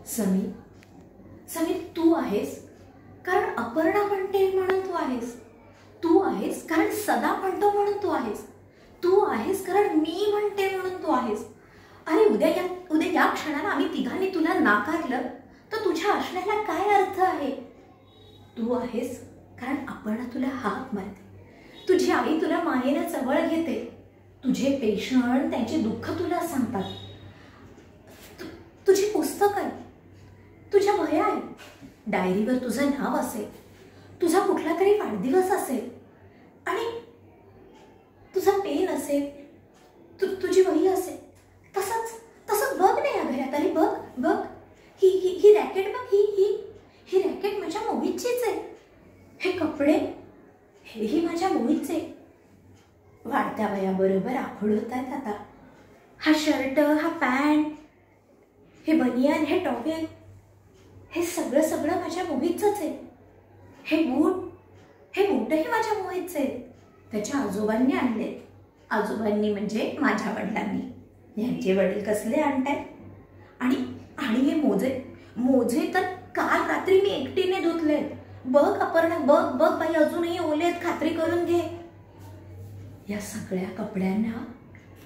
समीर, समीर तू आहेस कारण अपर्णा म्हणते म्हणून तू आहेस. तू आहेस कारण सदा म्हणतो म्हणून तू आहेस. तू आहेस कारण मी म्हणते म्हणून तू आहेस. अरे उद्या या क्षणाला आम्ही तिघांनी तुला नाकारलं तर तुझ्या असण्याला काय अर्थ आहे. तू आहेस कारण अपर्णा तुला हाक मारते. तुझी आई तुला मायेनं जवळ घेते. तुझे पेशंट त्यांचे दुःख तुला सांगतात. तुझी पुस्तक आहे, तुझ्या वह्या आहे, डायरीवर तुझं नाव असेल, तुझा कुठला तरी वाढदिवस असेल आणि तुझा पेन असेल, तुझी वही असेल. तसंच बघ नाही या घरात. अरे बघ बघ ही रॅकेट बघ. ही रॅकेट माझ्या मोहितचीच आहे. हे कपडे हेही माझ्या मोहितचे. वाढत्या वयाबरोबर आखूड होत आहेत आता. हा शर्ट, हा पॅन्ट, हे बनियान, हे टॉवेल, हे सगळं माझ्या मोहितचंच आहे. हे बूटही माझ्या मोहितचे आहेत. त्याच्या आजोबांनी आणले. आजोबांनी म्हणजे माझ्या वडिलांनी. यांचे वडील कसले आणतायत. आणि हे मोजे तर काल रात्री मी एकटीने धुतलेत. बघ अपर्णा, बघ बाई, अजूनही ओलेत, खात्री करून घे. या सगळ्या कपड्यांना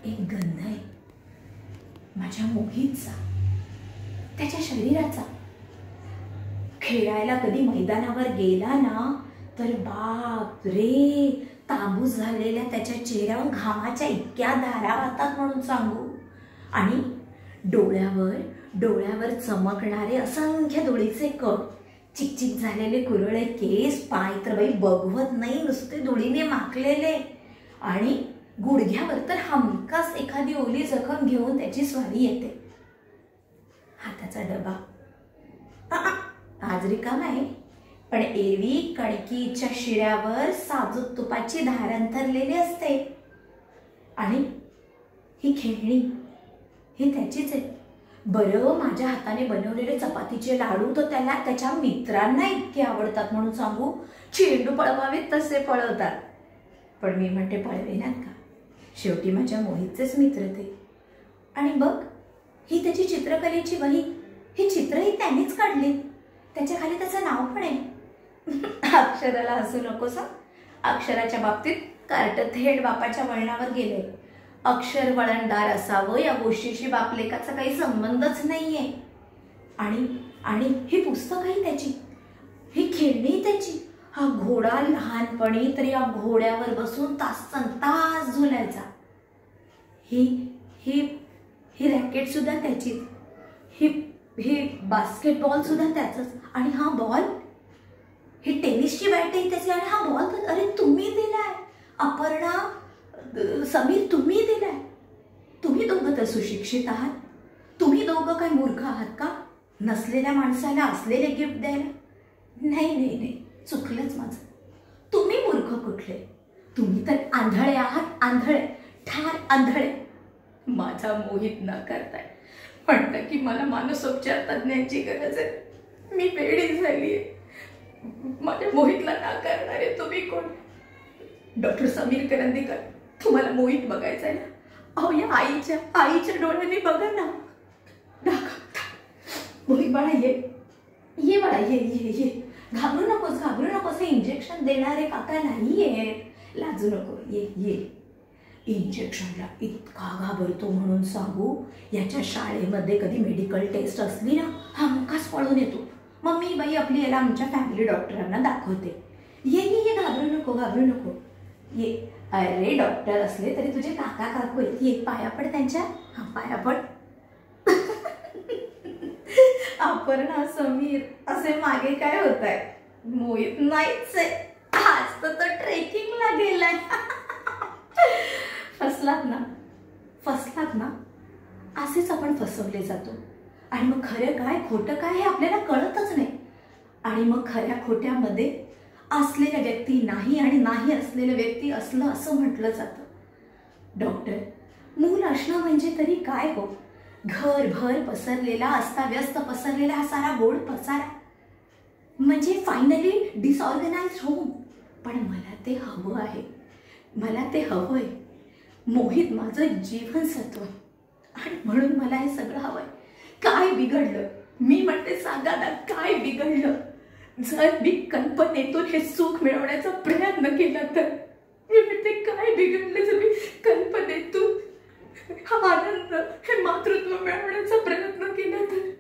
एक गंध आहे माझ्या मोहितचा, त्याच्या शरीराचा. खेळायला कधी मैदानावर गेला ना तर बाप रे, तांबूस झालेल्या त्याच्या चेहऱ्यावर घामाच्या इतक्या धारा वाहतात म्हणून सांगू. आणि डोळ्यावर चमकणारे असंख्य धुळीचे कप, चिकचिक झालेले कुरळे केस, पाय तर बाई बघवत नाही, नुसते धुळीने माखलेले. आणि गुडघ्यावर तर हमखास एखादी ओली जखम घेऊन त्याची स्वारी येते. हाताचा डबा आज रिकामा आहे, पण एरवी कणकीच्या शिऱ्यावर साजूक तुपाची धार अंथरलेली असते. आणि ही खेळणी ही त्याचीच आहे. बरं, माझ्या हाताने बनवलेले चपातीचे लाडू तर त्याच्या मित्रांना इतके आवडतात म्हणून सांगू. चेंडू पळवावेत तसे पळवतात. पण मी म्हणते पळवेनात का, शेवटी माझ्या मोहितचेच मित्र ते. आणि बघ, ही त्याची चित्रकलेची वही. ही चित्रही त्यानेच काढली. त्याच्या खाली त्याचं नाव पण आहे. अक्षराला हसू नकोस. अक्षराच्या बाबतीत कार्ट थेट बापाच्या वळणावर गेले. अक्षर वळणदार असावं या गोष्टीशी बापलेकाचा काही संबंधच नाहीये. आणि ही पुस्तकही त्याची, ही खेळणी त्याची. हा घोडा लहानपणी तर या घोड्यावर बसून तास झुलायचा. ही रॅकेट सुद्धा त्याचीच. ही बास्केटबॉल सुद्धा त्याचंच. आणि हा बॉल, ही टेनिसची बॅटही त्याची. आणि हा बॉल तर अरे तुम्ही दिलाय अपर्णा, समीर, तुम्ही दिलाय. तुम्ही दोघं तर सुशिक्षित आहात. तुम्ही दोघं काय मूर्ख आहात का नसलेल्या माणसाला असलेले गिफ्ट द्यायला. नाही, चुकलंच माझं. तुम्ही मूर्ख कुठले, तुम्ही तर आंधळे आहात. आंधळे, ठार आंधळे. माझा मोहित न करताय म्हणतं की मला मानसोपचार तज्ञांची गरज आहे. मी वेडी झालीये. माझ्या मोहितला नाकारणारे तुम्ही कोण. डॉक्टर समीर करंदीकर, तुम्हाला मोहित बघायचा आहे ना. अहो या आईच्या डोळ्यांनी बघा ना. मोहित बाळा, ये बाळा, ये. घाबरू नकोस. हे इंजेक्शन देणारे काका नाहीये. लाजू नको. ये. इंजेक्शनला इतका घाबरतो म्हणून सांगू. याच्या शाळेमध्ये कधी मेडिकल टेस्ट असली ना, हमखास पळून येतो. मग मी बाई आपली याला आमच्या फॅमिली डॉक्टरांना दाखवते. ये, घाबरू नको. ये. अरे डॉक्टर असले तरी तुझे काका काकू आहेत. ये, पाया पड त्यांच्या. हा, पाया पड. अपर्णा, समीर असे मागे काय होत आहे. मोहित नाहीच आहे. आज तर ट्रेकिंगला गेलाय. फसलात ना. असेच आपण फसवले जातो. आणि मग खरं काय खोटं काय हे आपल्याला कळतच नाही. आणि मग खऱ्या खोट्यामध्ये असलेल्या व्यक्ती नाही आणि नाही असलेल्या व्यक्ती असलं असं म्हटलं जातं. डॉक्टर, मूल असणं म्हणजे तरी काय हो. घरभर पसरलेला, अस्ताव्यस्त पसरलेला हा सारा गोड पसारा म्हणजे फायनली डिसऑर्गनाइज होम. पण मला ते हवं आहे. मोहित माझं जीवनसत्व आहे आणि म्हणून मला हे सगळं हवंय. काय बिघडलं. मी म्हणते सांगा ना, काय बिघडलं? जर मी कल्पनेतून हे सुख मिळवण्याचा प्रयत्न केला तर? मी म्हणते काय बिघडलं जर मी कल्पनेतून हा आनंद, हे मातृत्व मिळवण्याचा प्रयत्न केला तर?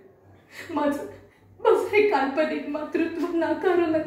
माझं हे काल्पनिक मातृत्व नाकारू नका.